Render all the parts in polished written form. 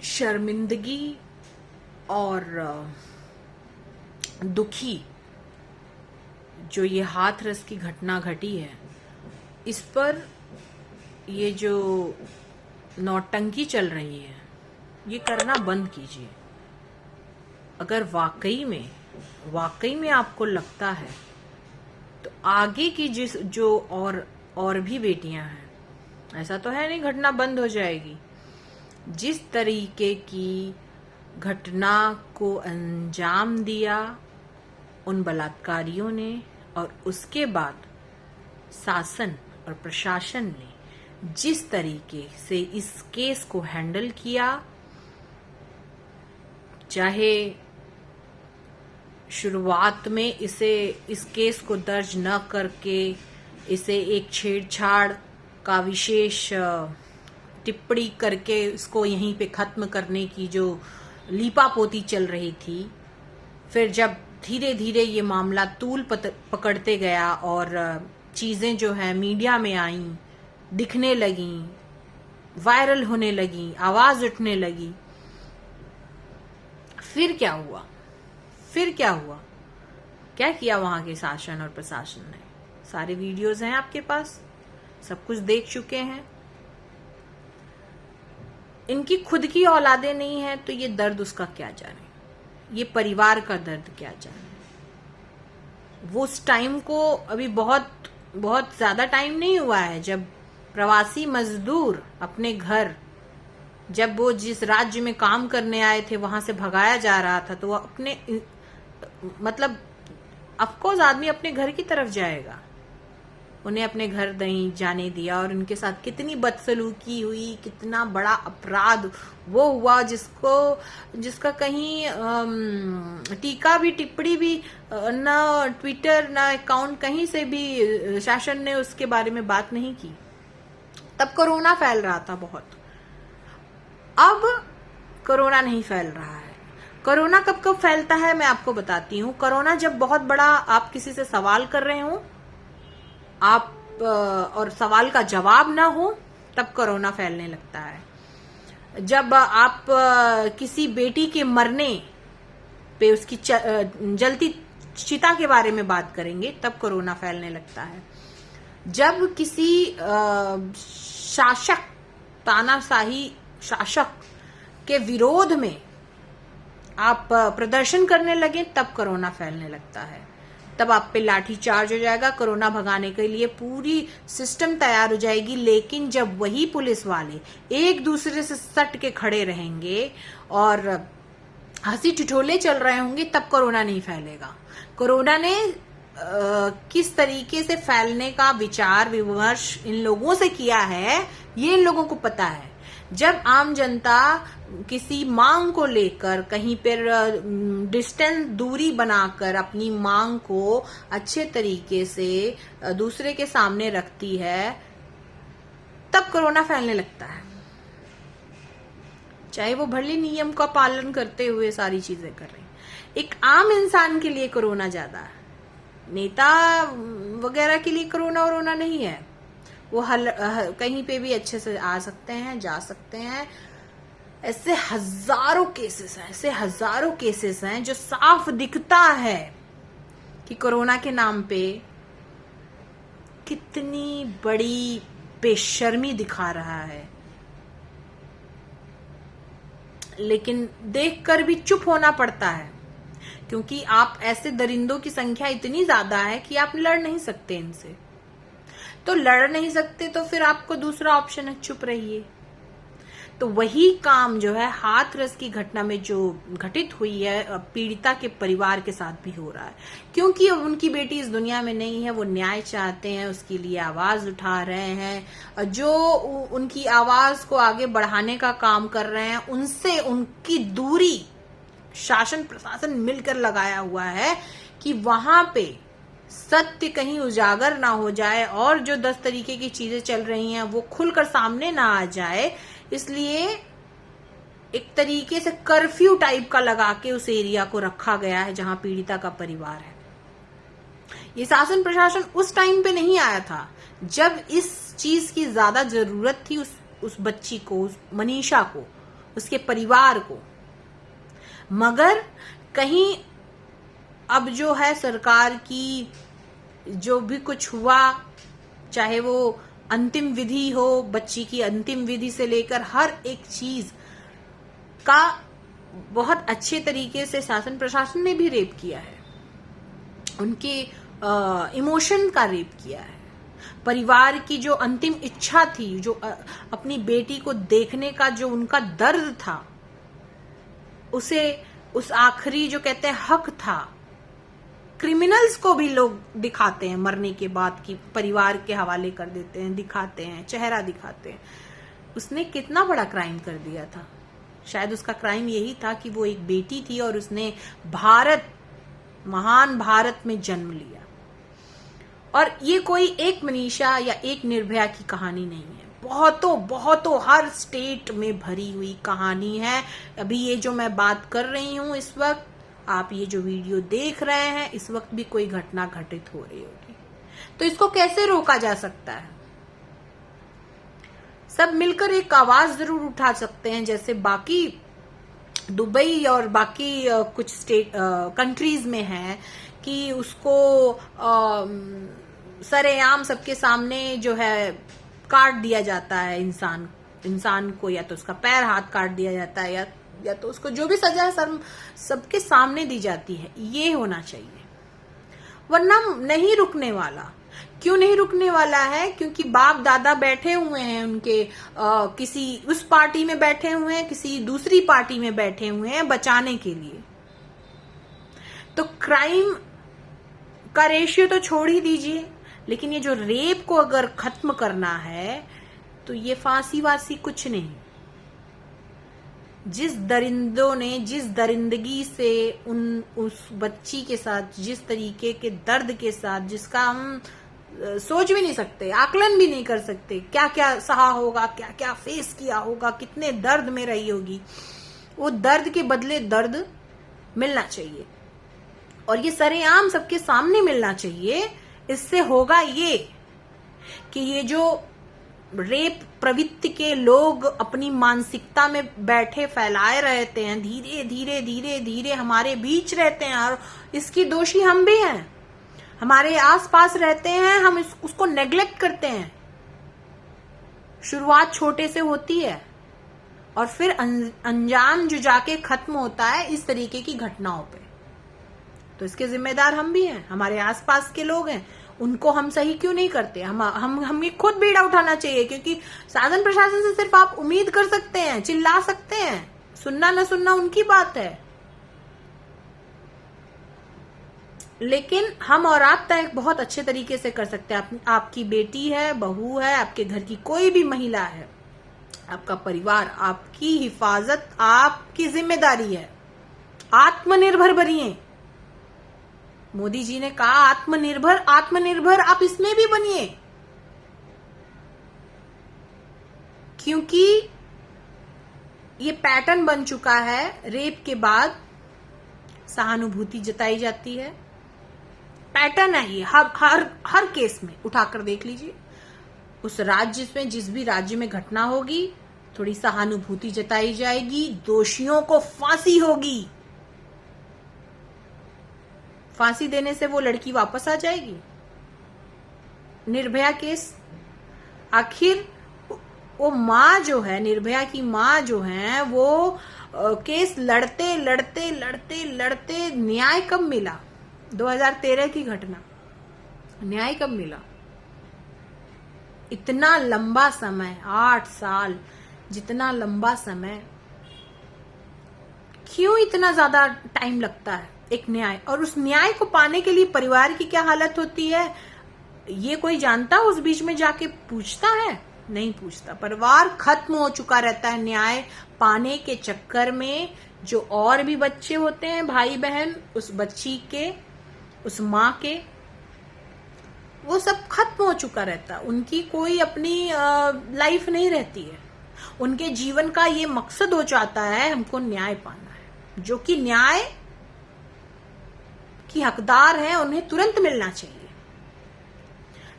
शर्मिंदगी और दुखी जो ये हाथरस की घटना घटी है, इस पर ये जो नौटंकी चल रही है ये करना बंद कीजिए। अगर वाकई में आपको लगता है तो आगे की जो और भी बेटियां हैं, ऐसा तो है नहीं घटना बंद हो जाएगी। जिस तरीके की घटना को अंजाम दिया उन बलात्कारियों ने और उसके बाद शासन और प्रशासन ने जिस तरीके से इस केस को हैंडल किया, चाहे शुरुआत में इस केस को दर्ज न करके इसे एक छेड़छाड़ का विशेष टिप्पणी करके इसको यहीं पे खत्म करने की जो लीपापोती चल रही थी, फिर जब धीरे धीरे ये मामला तूल पकड़ते गया और चीजें जो है मीडिया में आईं, दिखने लगी, वायरल होने लगी, आवाज उठने लगी, फिर क्या हुआ? क्या किया वहां के शासन और प्रशासन ने? सारे वीडियोस हैं आपके पास, सब कुछ देख चुके हैं। इनकी खुद की औलादे नहीं है तो ये दर्द उसका क्या जाने, ये परिवार का दर्द क्या जाने। वो उस टाइम को अभी बहुत ज्यादा टाइम नहीं हुआ है जब प्रवासी मजदूर अपने घर, जब वो जिस राज्य में काम करने आए थे वहां से भगाया जा रहा था, तो वो अपने मतलब अफकोर्स आदमी अपने घर की तरफ जाएगा। उन्हें अपने घर नहीं जाने दिया और उनके साथ कितनी बदसलूकी हुई, कितना बड़ा अपराध वो हुआ जिसका कहीं टीका भी, टिप्पणी भी ना ट्विटर ना अकाउंट कहीं से भी शासन ने उसके बारे में बात नहीं की। तब कोरोना फैल रहा था बहुत। अब कोरोना नहीं फैल रहा है। कोरोना कब फैलता है मैं आपको बताती हूँ। कोरोना जब बहुत बड़ा, आप किसी से सवाल कर रहे हो आप और सवाल का जवाब ना हो, तब कोरोना फैलने लगता है। जब आप किसी बेटी के मरने पे उसकी जलती चिता के बारे में बात करेंगे, तब कोरोना फैलने लगता है। जब किसी शासक, तानाशाही शासक के विरोध में आप प्रदर्शन करने लगे, तब कोरोना फैलने लगता है। तब आप पे लाठी चार्ज हो जाएगा, कोरोना भगाने के लिए पूरी सिस्टम तैयार हो जाएगी। लेकिन जब वही पुलिस वाले एक दूसरे से सट के खड़े रहेंगे और हंसी ठिठोले चल रहे होंगे, तब कोरोना नहीं फैलेगा। कोरोना ने किस तरीके से फैलने का विचार विमर्श इन लोगों से किया है, ये इन लोगों को पता है। जब आम जनता किसी मांग को लेकर कहीं पर डिस्टेंस, दूरी बनाकर अपनी मांग को अच्छे तरीके से दूसरे के सामने रखती है, तब कोरोना फैलने लगता है। चाहे वो भले नियम का पालन करते हुए सारी चीजें कर रहे हैं। एक आम इंसान के लिए कोरोना ज्यादा है, नेता वगैरह के लिए कोरोना नहीं है। वो कहीं पे भी अच्छे से आ सकते हैं, जा सकते हैं। ऐसे हजारों केसेस हैं जो साफ दिखता है कि कोरोना के नाम पे कितनी बड़ी बेशर्मी दिखा रहा है। लेकिन देखकर भी चुप होना पड़ता है, क्योंकि आप ऐसे दरिंदों की संख्या इतनी ज्यादा है कि आप लड़ नहीं सकते इनसे। तो लड़ नहीं सकते तो फिर आपको दूसरा ऑप्शन है, चुप रहिए। तो वही काम जो है हाथरस की घटना में जो घटित हुई है, पीड़िता के परिवार के साथ भी हो रहा है। क्योंकि अब उनकी बेटी इस दुनिया में नहीं है, वो न्याय चाहते हैं, उसके लिए आवाज उठा रहे हैं। जो उनकी आवाज को आगे बढ़ाने का काम कर रहे हैं, उनसे उनकी दूरी शासन प्रशासन मिलकर लगाया हुआ है कि वहां पे सत्य कहीं उजागर ना हो जाए और जो 10 तरीके की चीजें चल रही हैं वो खुलकर सामने ना आ जाए। इसलिए एक तरीके से कर्फ्यू टाइप का लगा के उस एरिया को रखा गया है जहां पीड़िता का परिवार है। ये शासन प्रशासन उस टाइम पे नहीं आया था जब इस चीज की ज्यादा जरूरत थी उस बच्ची को, उस मनीषा को। उसके परिवार को। मगर कहीं अब जो है सरकार की जो भी कुछ हुआ, चाहे वो अंतिम विधि हो, बच्ची की अंतिम विधि से लेकर हर एक चीज का बहुत अच्छे तरीके से शासन प्रशासन ने भी रेप किया है, उनके इमोशन का रेप किया है। परिवार की जो अंतिम इच्छा थी, जो अपनी बेटी को देखने का जो उनका दर्द था, उसे उस आखिरी जो कहते हैं हक था, क्रिमिनल्स को भी लोग दिखाते हैं मरने के बाद की परिवार के हवाले कर देते हैं, दिखाते हैं, चेहरा दिखाते हैं। उसने कितना बड़ा क्राइम कर दिया था। शायद उसका क्राइम यही था कि वो एक बेटी थी और उसने भारत, महान भारत में जन्म लिया। और ये कोई एक मनीषा या एक निर्भया की कहानी नहीं है, बहुतों हर स्टेट में भरी हुई कहानी है। अभी ये जो मैं बात कर रही हूं, इस वक्त आप ये जो वीडियो देख रहे हैं, इस वक्त भी कोई घटना घटित हो रही होगी। तो इसको कैसे रोका जा सकता है? सब मिलकर एक आवाज जरूर उठा सकते हैं, जैसे बाकी दुबई और बाकी कुछ स्टेट कंट्रीज में है कि उसको सरेआम सबके सामने जो है काट दिया जाता है इंसान को, या तो उसका पैर हाथ काट दिया जाता है, या तो उसको जो भी सजा है सबके सामने दी जाती है। ये होना चाहिए, वरना नहीं रुकने वाला। क्यों नहीं रुकने वाला है? क्योंकि बाप दादा बैठे हुए हैं उनके, किसी उस पार्टी में बैठे हुए हैं, किसी दूसरी पार्टी में बैठे हुए हैं बचाने के लिए। तो क्राइम का रेशियो तो छोड़ ही दीजिए, लेकिन ये जो रेप को अगर खत्म करना है तो ये फांसी वासी कुछ नहीं। जिस दरिंदों ने जिस दरिंदगी से उस बच्ची के साथ, जिस तरीके के दर्द के साथ, जिसका हम सोच भी नहीं सकते, आकलन भी नहीं कर सकते, क्या क्या सहा होगा, क्या क्या फेस किया होगा, कितने दर्द में रही होगी, वो दर्द के बदले दर्द मिलना चाहिए। और ये सरेआम सबके सामने मिलना चाहिए। इससे होगा ये कि ये जो रेप प्रवृत्ति के लोग अपनी मानसिकता में बैठे फैलाए रहते हैं, धीरे धीरे धीरे धीरे हमारे बीच रहते हैं, और इसकी दोषी हम भी हैं। हमारे आसपास रहते हैं, हम उसको नेग्लेक्ट करते हैं। शुरुआत छोटे से होती है और फिर अंजाम जो जाके खत्म होता है इस तरीके की घटनाओं पे। तो इसके जिम्मेदार हम भी हैं, हमारे आसपास के लोग हैं। उनको हम सही क्यों नहीं करते? हमें खुद बीड़ा उठाना चाहिए, क्योंकि शासन प्रशासन से सिर्फ आप उम्मीद कर सकते हैं, चिल्ला सकते हैं, सुनना न सुनना उनकी बात है, लेकिन हम और आप तक बहुत अच्छे तरीके से कर सकते हैं। आपकी बेटी है, बहू है, आपके घर की कोई भी महिला है, आपका परिवार, आपकी हिफाजत आपकी जिम्मेदारी है। आत्मनिर्भर बनिए। मोदी जी ने कहा आत्मनिर्भर, आत्मनिर्भर आप इसमें भी बनिए, क्योंकि ये पैटर्न बन चुका है। रेप के बाद सहानुभूति जताई जाती है, पैटर्न है ये। हर केस में उठाकर देख लीजिए। उस राज्य में, जिस भी राज्य में घटना होगी, थोड़ी सहानुभूति जताई जाएगी, दोषियों को फांसी होगी। फांसी देने से वो लड़की वापस आ जाएगी। निर्भया केस, आखिर वो माँ जो है, निर्भया की माँ जो है, वो केस लड़ते लड़ते लड़ते लड़ते न्याय कब मिला? 2013 की घटना, न्याय कब मिला? इतना लंबा समय, 8 साल, जितना लंबा समय, क्यों इतना ज्यादा टाइम लगता है एक न्याय? और उस न्याय को पाने के लिए परिवार की क्या हालत होती है, ये कोई जानता? उस बीच में जाके पूछता है? नहीं पूछता। परिवार खत्म हो चुका रहता है न्याय पाने के चक्कर में। जो और भी बच्चे होते हैं, भाई बहन, उस बच्ची के, उस माँ के, वो सब खत्म हो चुका रहता है। उनकी कोई अपनी लाइफ नहीं रहती है। उनके जीवन का ये मकसद हो जाता है, हमको न्याय पाना है। जो कि न्याय की हकदार है, उन्हें तुरंत मिलना चाहिए।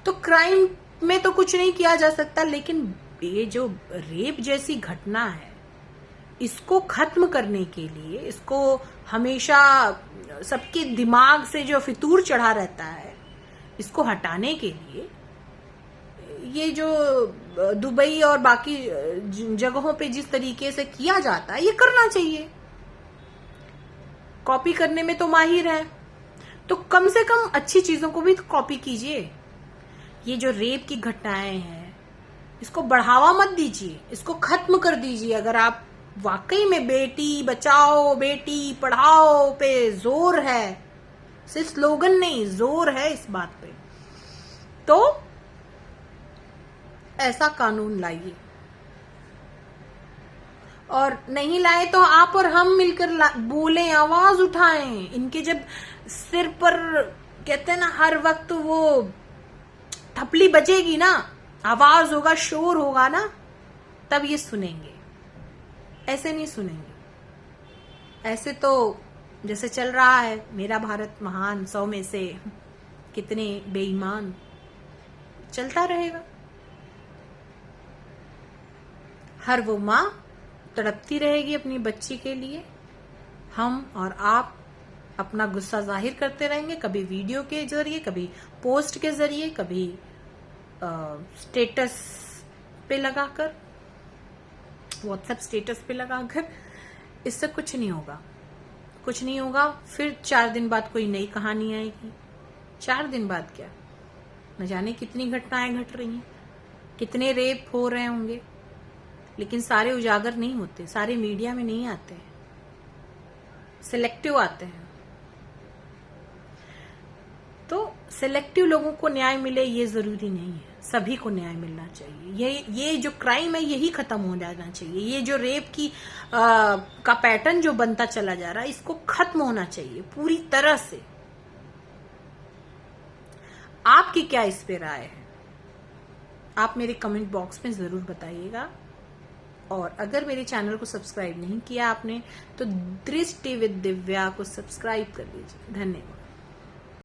तो क्राइम में तो कुछ नहीं किया जा सकता, लेकिन ये जो रेप जैसी घटना है, इसको खत्म करने के लिए, इसको हमेशा सबके दिमाग से जो फितूर चढ़ा रहता है, इसको हटाने के लिए ये जो दुबई और बाकी जगहों पे जिस तरीके से किया जाता है, ये करना चाहिए। कॉपी करने में तो माहिर है, तो कम से कम अच्छी चीजों को भी तो कॉपी कीजिए। ये जो रेप की घटनाएं हैं, इसको बढ़ावा मत दीजिए, इसको खत्म कर दीजिए। अगर आप वाकई में बेटी बचाओ बेटी पढ़ाओ पे जोर है, सिर्फ स्लोगन नहीं, जोर है इस बात पे, तो ऐसा कानून लाइए। और नहीं लाए तो आप और हम मिलकर बोलें, आवाज उठाएं। इनके जब सिर पर कहते हैं ना हर वक्त वो थपली बजेगी ना, आवाज होगा, शोर होगा ना, तब ये सुनेंगे। ऐसे नहीं सुनेंगे। ऐसे तो जैसे चल रहा है मेरा भारत महान, 100 में से कितने बेईमान, चलता रहेगा। हर वो माँ तड़पती रहेगी अपनी बच्ची के लिए। हम और आप अपना गुस्सा जाहिर करते रहेंगे, कभी वीडियो के जरिए, कभी पोस्ट के जरिए, कभी स्टेटस पे लगाकर, व्हाट्सएप स्टेटस पे लगाकर। इससे कुछ नहीं होगा, कुछ नहीं होगा। फिर 4 दिन बाद कोई नई कहानी आएगी। 4 दिन बाद क्या, न जाने कितनी घटनाएं घट रही हैं, कितने रेप हो रहे होंगे, लेकिन सारे उजागर नहीं होते, सारे मीडिया में नहीं आते हैं, सिलेक्टिव आते हैं। तो सिलेक्टिव लोगों को न्याय मिले ये जरूरी नहीं है, सभी को न्याय मिलना चाहिए। ये जो क्राइम है यही खत्म हो जाना चाहिए। ये जो रेप की का पैटर्न जो बनता चला जा रहा है, इसको खत्म होना चाहिए पूरी तरह से। आपकी क्या इस पे राय है, आप मेरे कमेंट बॉक्स में जरूर बताइएगा। और अगर मेरे चैनल को सब्सक्राइब नहीं किया आपने, तो दृष्टि विद दिव्या को सब्सक्राइब कर लीजिए। धन्यवाद।